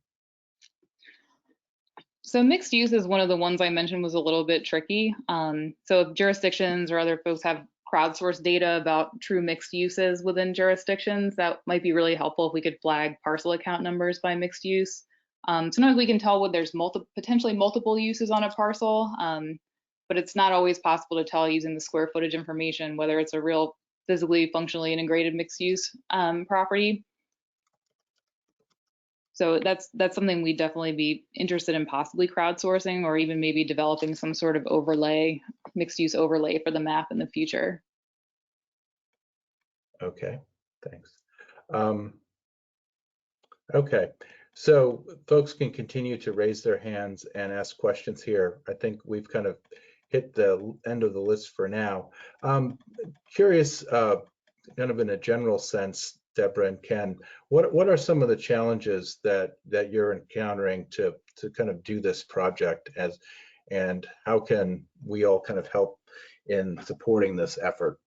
C: So mixed use is one of the ones I mentioned was a little bit tricky. So if jurisdictions or other folks have crowdsourced data about true mixed uses within jurisdictions, that might be really helpful if we could flag parcel account numbers by mixed use. Sometimes we can tell when there's potentially multiple uses on a parcel, but it's not always possible to tell using the square footage information whether it's a real physically functionally integrated mixed use property. So that's something we'd definitely be interested in possibly crowdsourcing or even maybe developing some sort of overlay, mixed use overlay for the map in the future.
A: Okay, thanks. Okay, so folks can continue to raise their hands and ask questions here. I think we've kind of hit the end of the list for now. Curious, kind of in a general sense, Deborah and Ken, what are some of the challenges that you're encountering to kind of do this project and how can we all kind of help in supporting this effort?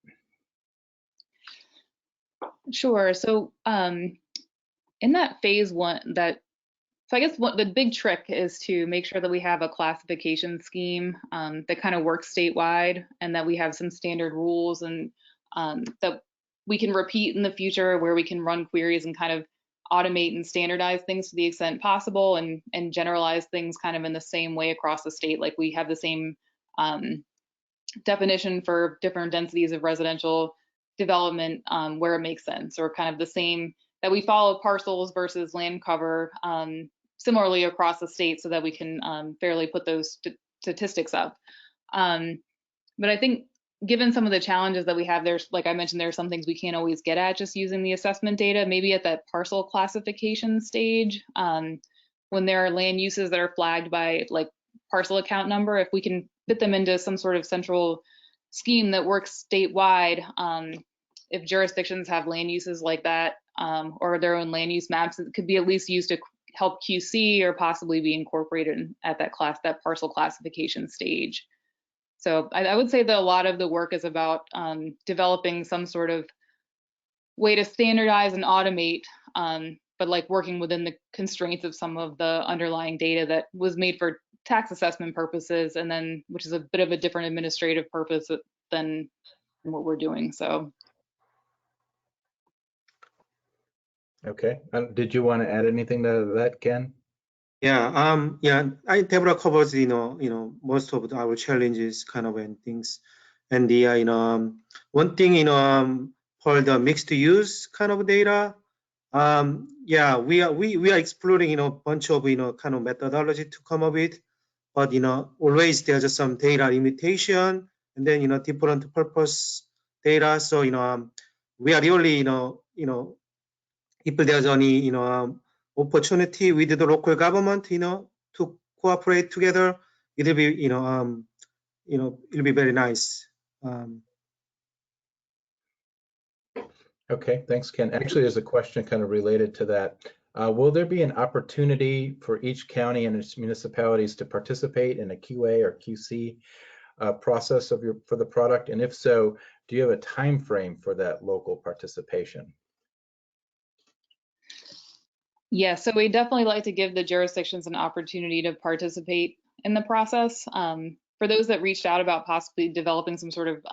C: Sure. So in that phase one, so I guess the big trick is to make sure that we have a classification scheme that kind of works statewide and that we have some standard rules and that we can repeat in the future where we can run queries and kind of automate and standardize things to the extent possible and generalize things kind of in the same way across the state. Like we have the same definition for different densities of residential development where it makes sense, or kind of the same that we follow parcels versus land cover similarly across the state so that we can fairly put those statistics up. But I think given some of the challenges that we have, there's, like I mentioned, there are some things we can't always get at just using the assessment data, maybe at that parcel classification stage, when there are land uses that are flagged by like parcel account number, if we can fit them into some sort of central scheme that works statewide, if jurisdictions have land uses like that, or their own land use maps, it could be at least used to help QC or possibly be incorporated at that parcel classification stage. So I would say that a lot of the work is about developing some sort of way to standardize and automate, but like working within the constraints of some of the underlying data that was made for tax assessment purposes, and then which is a bit of a different administrative purpose than what we're doing. So.
A: Okay. Did you want to add anything to that, Ken?
B: Yeah, Deborah covers, most of our challenges kind of and things. And the, one thing, for the mixed use kind of data, yeah, we are exploring, a bunch of, kind of methodology to come up with, but, always there's some data limitation and then, different purpose data. So, we are really, if there's any, opportunity with the local government, to cooperate together, it'll be, it'll be very nice.
A: Okay, thanks, Ken. Actually, there's a question kind of related to that. Will there be an opportunity for each county and its municipalities to participate in a QA or QC process for the product? And if so, do you have a time frame for that local participation?
C: Yeah, so we definitely like to give the jurisdictions an opportunity to participate in the process. For those that reached out about possibly developing some sort of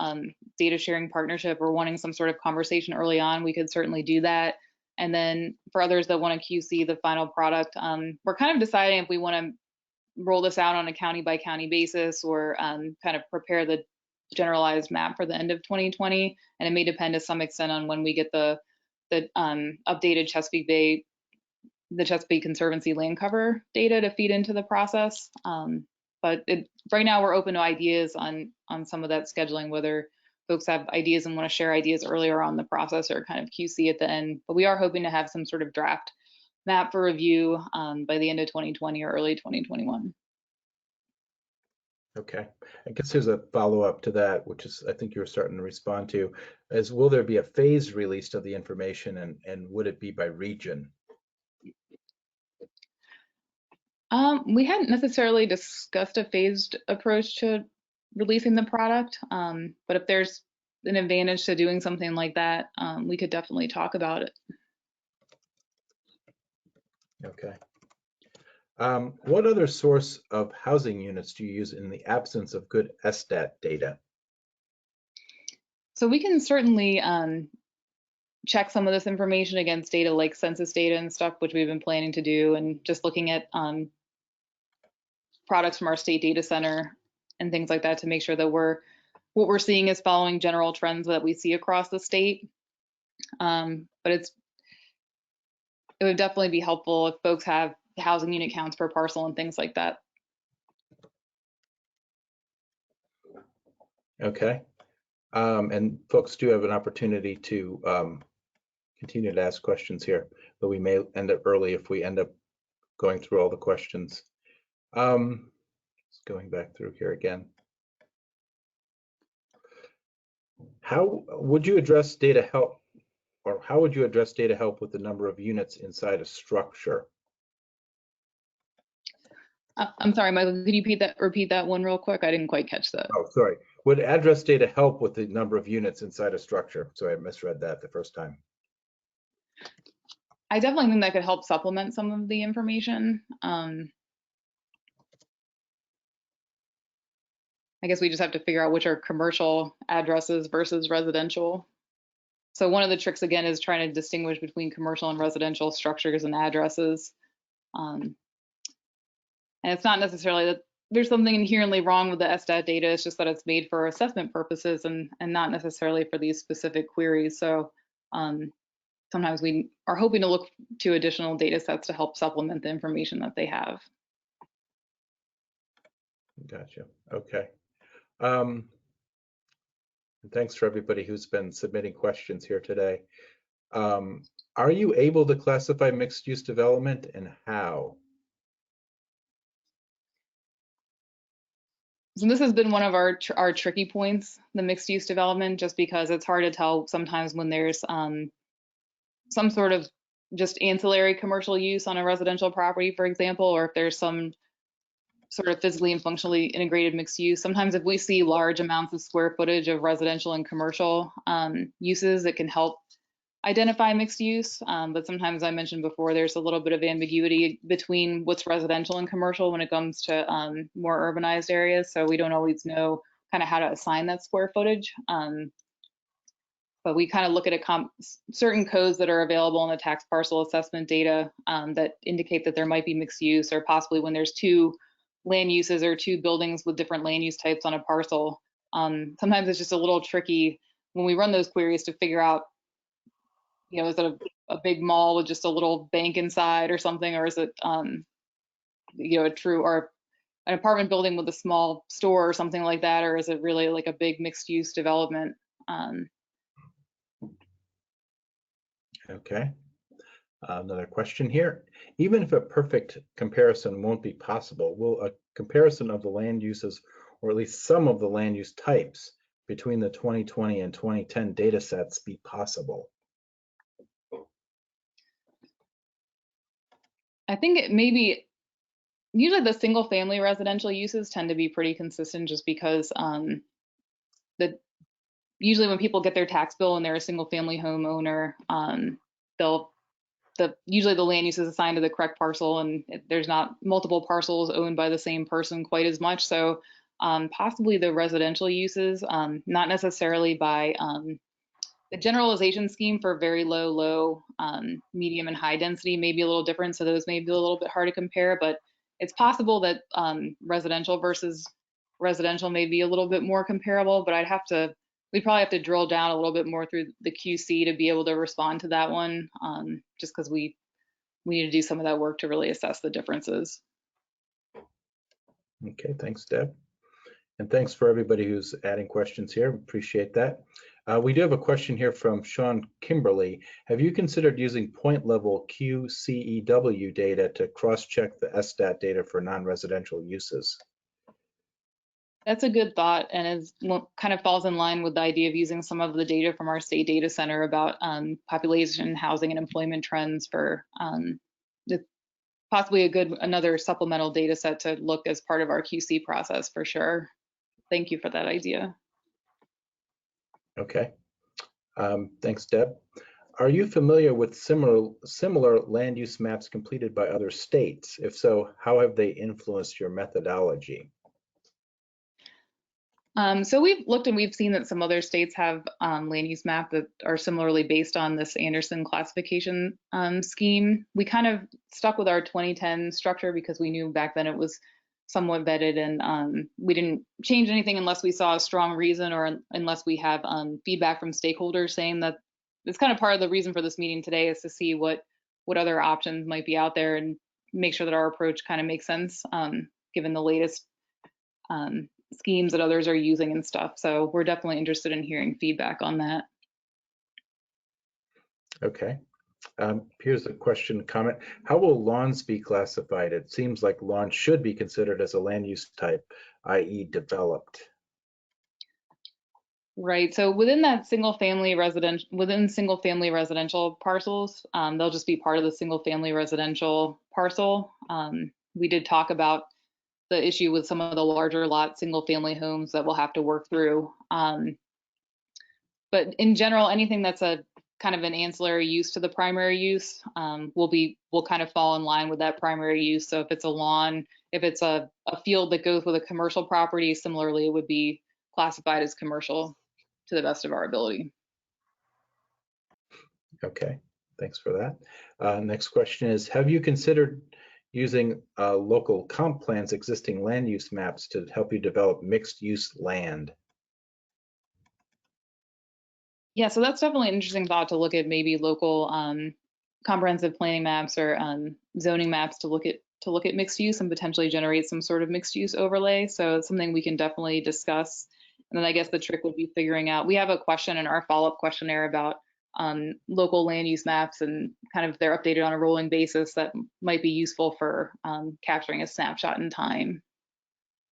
C: data sharing partnership or wanting some sort of conversation early on, we could certainly do that. And then for others that want to QC the final product, we're kind of deciding if we want to roll this out on a county by county basis or kind of prepare the generalized map for the end of 2020. And it may depend to some extent on when we get the updated Chesapeake Bay, the Chesapeake Conservancy land cover data to feed into the process. But right now we're open to ideas on some of that scheduling, whether folks have ideas and want to share ideas earlier on the process or kind of QC at the end. But we are hoping to have some sort of draft map for review by the end of 2020 or early 2021.
A: Okay, I guess there's a follow-up to that, which is I think you were starting to respond to, is will there be a phased release of the information and would it be by region?
C: We hadn't necessarily discussed a phased approach to releasing the product, but if there's an advantage to doing something like that, we could definitely talk about it.
A: Okay. What other source of housing units do you use in the absence of good SDAT data?
C: So we can certainly check some of this information against data like census data and stuff, which we've been planning to do, and just looking at products from our state data center and things like that to make sure that what we're seeing is following general trends that we see across the state. But it would definitely be helpful if folks have housing unit counts per parcel and things like that.
A: Okay. And folks do have an opportunity to continue to ask questions here, but we may end up early if we end up going through all the questions. Just going back through here again. How would you address data help, or how would you address data help with the number of units inside a structure?
C: I'm sorry, Michael, could you repeat that one real quick? I didn't quite catch that.
A: Oh, sorry. Would address data help with the number of units inside a structure? Sorry, I misread that the first time.
C: I definitely think that could help supplement some of the information. I guess we just have to figure out which are commercial addresses versus residential. So one of the tricks, again, is trying to distinguish between commercial and residential structures and addresses. And it's not necessarily that there's something inherently wrong with the SDAT data, it's just that it's made for assessment purposes and not necessarily for these specific queries. So sometimes we are hoping to look to additional data sets to help supplement the information that they have.
A: Gotcha. Okay. Thanks for everybody who's been submitting questions here today. Are you able to classify mixed use development and how?
C: So this has been one of our tricky points, the mixed use development, just because it's hard to tell sometimes when there's some sort of just ancillary commercial use on a residential property, for example, or if there's some sort of physically and functionally integrated mixed use. Sometimes if we see large amounts of square footage of residential and commercial uses, it can help identify mixed use. But sometimes I mentioned before, there's a little bit of ambiguity between what's residential and commercial when it comes to more urbanized areas. So we don't always know kind of how to assign that square footage. but we kind of look at certain codes that are available in the tax parcel assessment data that indicate that there might be mixed use, or possibly when there's two land uses or two buildings with different land use types on a parcel. Sometimes it's just a little tricky when we run those queries to figure out, you know, is it a big mall with just a little bank inside or something, or is it, you know, a true, or an apartment building with a small store or something like that, or is it really like a big mixed use development?
A: Okay. Another question here. Even if a perfect comparison won't be possible, will a comparison of the land uses, or at least some of the land use types, between the 2020 and 2010 data sets be possible?
C: I think it maybe, usually the single family residential uses tend to be pretty consistent, just because usually when people get their tax bill and they're a single family homeowner, usually the land use is assigned to the correct parcel, and there's not multiple parcels owned by the same person quite as much. So possibly the residential uses, not necessarily by the generalization scheme for very low, medium, and high density may be a little different. So those may be a little bit hard to compare, but it's possible that residential versus residential may be a little bit more comparable, but we'd probably have to drill down a little bit more through the QC to be able to respond to that one, just because we need to do some of that work to really assess the differences.
A: Okay, thanks, Deb. And thanks for everybody who's adding questions here. Appreciate that. We do have a question here from Sean Kimberly. Have you considered using point level QCEW data to cross-check the SStat data for non-residential uses?
C: That's a good thought, and kind of falls in line with the idea of using some of the data from our state data center about population, housing, and employment trends for possibly another supplemental data set to look as part of our QC process for sure. Thank you for that idea.
A: Okay, thanks, Deb. Are you familiar with similar land use maps completed by other states? If so, how have they influenced your methodology?
C: So we've looked and we've seen that some other states have land use maps that are similarly based on this Anderson classification scheme. We kind of stuck with our 2010 structure because we knew back then it was somewhat vetted, and we didn't change anything unless we saw a strong reason, or unless we have feedback from stakeholders saying that. It's kind of part of the reason for this meeting today, is to see what other options might be out there and make sure that our approach kind of makes sense given the latest schemes that others are using and stuff. So we're definitely interested in hearing feedback on that.
A: Okay. Here's a question, comment. How will lawns be classified? It seems like lawns should be considered as a land use type, i.e. developed.
C: Right. So within single family residential parcels, they'll just be part of the single family residential parcel. We did talk about the issue with some of the larger lot single family homes that we'll have to work through. But in general, anything that's a kind of an ancillary use to the primary use will kind of fall in line with that primary use. So if it's a lawn, if it's a field that goes with a commercial property, similarly it would be classified as commercial to the best of our ability.
A: Okay, thanks for that. Next question is, have you considered using local comp plans existing land use maps to help you develop mixed use land?
C: Yeah, so that's definitely an interesting thought, to look at maybe local comprehensive planning maps or zoning maps to look at mixed use and potentially generate some sort of mixed use overlay. So it's something we can definitely discuss. And then I guess the trick would be figuring out, we have a question in our follow-up questionnaire about local land use maps, and kind of they're updated on a rolling basis, that might be useful for capturing a snapshot in time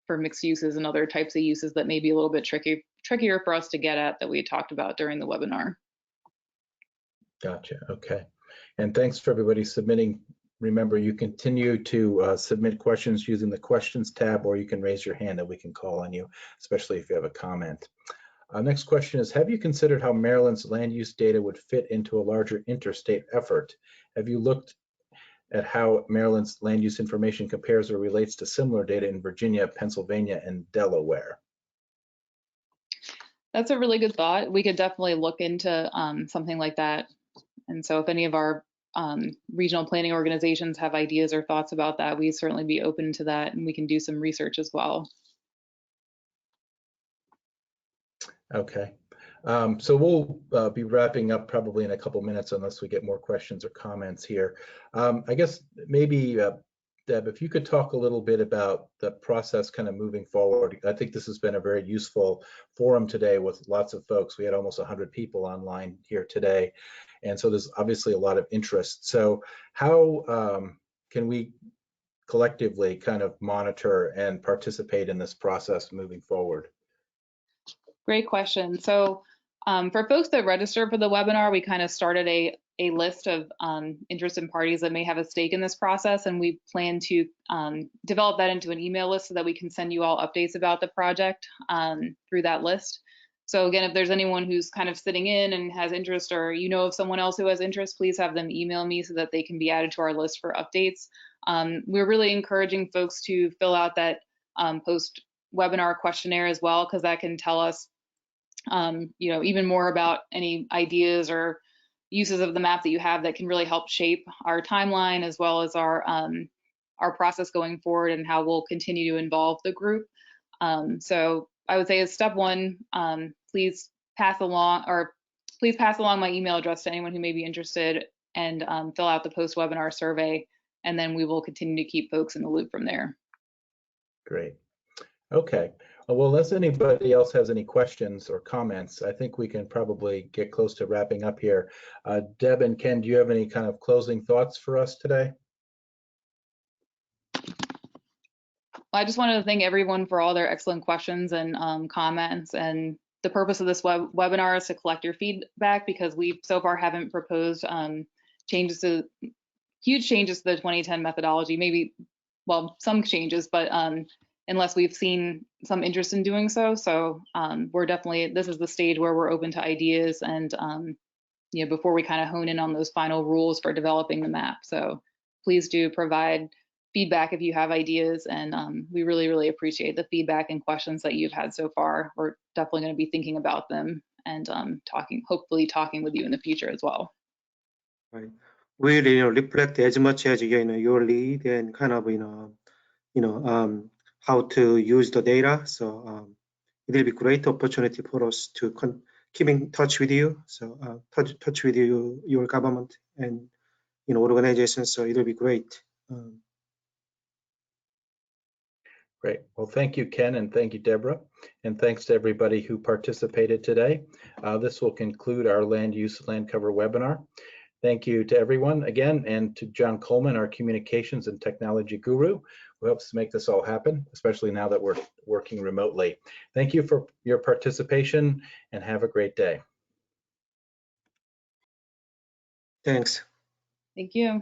C: for mixed uses and other types of uses that may be a little bit trickier for us to get at, that we had talked about during the webinar.
A: Gotcha, okay. And thanks for everybody submitting. Remember, you continue to submit questions using the questions tab, or you can raise your hand and we can call on you, especially if you have a comment. Next question is, have you considered how Maryland's land use data would fit into a larger interstate effort? Have you looked at how Maryland's land use information compares or relates to similar data in Virginia, Pennsylvania, and Delaware?
C: That's a really good thought. We could definitely look into something like that. And so if any of our regional planning organizations have ideas or thoughts about that, we'd certainly be open to that, and we can do some research as well.
A: Okay. So we'll be wrapping up probably in a couple minutes unless we get more questions or comments here. I guess maybe, Deb, if you could talk a little bit about the process kind of moving forward. I think this has been a very useful forum today with lots of folks. We had almost 100 people online here today. And so there's obviously a lot of interest. So how can we collectively kind of monitor and participate in this process moving forward?
C: Great question. So for folks that register for the webinar, we kind of started a list of interested parties that may have a stake in this process, and we plan to develop that into an email list so that we can send you all updates about the project through that list. So again, if there's anyone who's kind of sitting in and has interest, or you know of someone else who has interest, please have them email me so that they can be added to our list for updates. We're really encouraging folks to fill out that post-webinar questionnaire as well, because that can tell us you know, even more about any ideas or uses of the map that you have that can really help shape our timeline, as well as our process going forward and how we'll continue to involve the group. So I would say as step one, please pass along my email address to anyone who may be interested, and fill out the post-webinar survey, and then we will continue to keep folks in the loop from there.
A: Great. Okay. Well, unless anybody else has any questions or comments, I think we can probably get close to wrapping up here. Deb and Ken, do you have any kind of closing thoughts for us today?
C: I just wanted to thank everyone for all their excellent questions and comments. And the purpose of this webinar is to collect your feedback, because we so far haven't proposed huge changes to the 2010 methodology. Maybe, well, some changes, but unless we've seen some interest in doing so. So we're definitely, this is the stage where we're open to ideas, and you know, before we kind of hone in on those final rules for developing the map. So please do provide feedback if you have ideas, and we really, really appreciate the feedback and questions that you've had so far. We're definitely going to be thinking about them and hopefully talking with you in the future as well.
B: Right. We reflect as much as your lead and kind of how to use the data. So it will be great opportunity for us to keep in touch with you. So touch with your government and organizations. So it will be great.
A: Great. Well, thank you, Ken, and thank you, Deborah. And thanks to everybody who participated today. This will conclude our land use land cover webinar. Thank you to everyone again, and to John Coleman, our communications and technology guru, who helps to make this all happen, especially now that we're working remotely. Thank you for your participation, and have a great day.
B: Thanks.
C: Thank you.